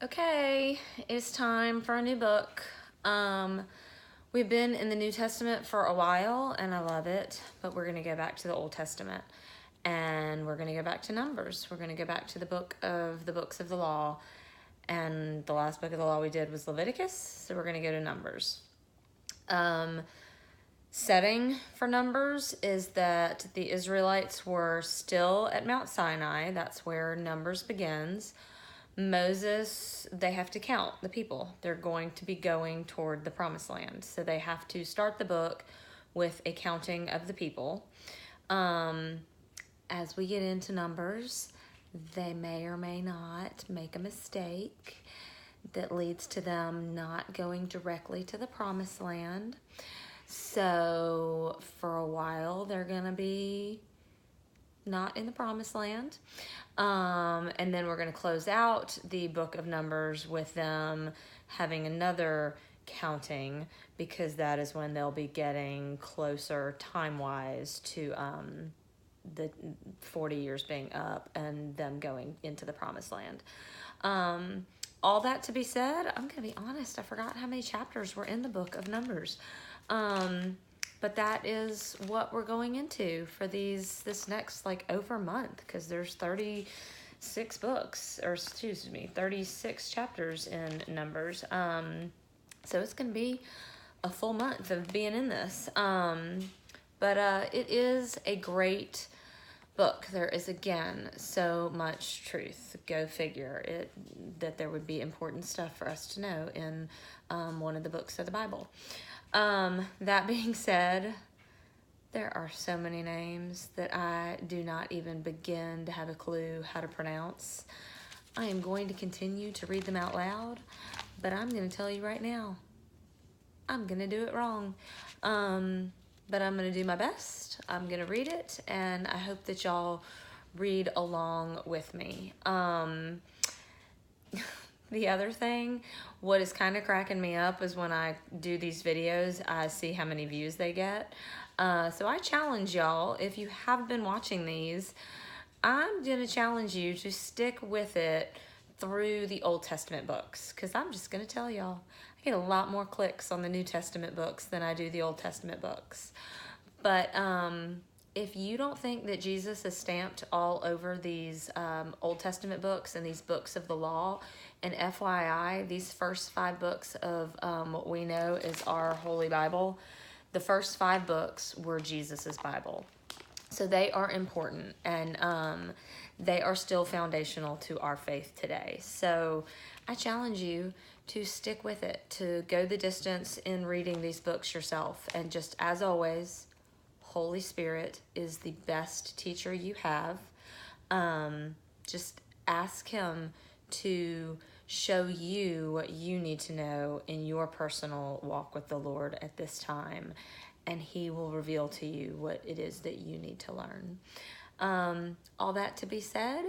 Okay, it's time for a new book. We've been in the New Testament for a while, and I love it, but we're going to go back to the Old Testament, and we're going to go back to Numbers. We're going to go back to the books of the law, and the last book of the law we did was Leviticus, so we're going to go to Numbers. Setting for Numbers is that the Israelites were still at Mount Sinai. That's where Numbers begins. Moses, they have to count the people. They're going to be going toward the promised land. So they have to start the book with a counting of the people. As we get into Numbers, they may or may not make a mistake that leads to them not going directly to the promised land. So for a while, they're going to be not in the promised land. And then we're going to close out the book of Numbers with them having another counting, because that is when they'll be getting closer time-wise to the 40 years being up and them going into the promised land. All that to be said, I'm going to be honest, I forgot how many chapters were in the book of Numbers. But that is what we're going into for this next over a month, because there's 36 books, or 36 chapters in Numbers. So it's going to be a full month of being in this. But it is a great book. There is, again, so much truth. Go figure that there would be important stuff for us to know in one of the books of the Bible. That being said, there are so many names that I do not even begin to have a clue how to pronounce. I am going to continue to read them out loud, but I'm going to tell you right now, I'm going to do it wrong. But I'm going to do my best. I'm going to read it, and I hope that y'all read along with me. The other thing, what is kind of cracking me up is when I do these videos, I see how many views they get. So I challenge y'all, if you have been watching these, I'm going to challenge you to stick with it through the Old Testament books, because I'm just going to tell y'all, I get a lot more clicks on the New Testament books than I do the Old Testament books. But if you don't think that Jesus is stamped all over these Old Testament books and these books of the law, and FYI, these first 5 books of what we know is our Holy Bible, the first 5 books were Jesus's Bible. So they are important, and they are still foundational to our faith today. So I challenge you to stick with it, to go the distance in reading these books yourself. And just as always, Holy Spirit is the best teacher you have. Just ask him to show you what you need to know in your personal walk with the Lord at this time, and he will reveal to you what it is that you need to learn. All that to be said,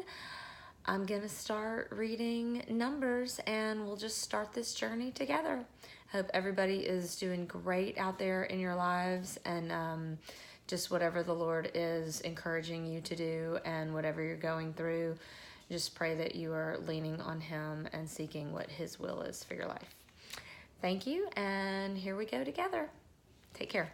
I'm going to start reading Numbers, and we'll just start this journey together. I hope everybody is doing great out there in your lives, and just whatever the Lord is encouraging you to do and whatever you're going through, just pray that you are leaning on him and seeking what his will is for your life. Thank you, and here we go together. Take care.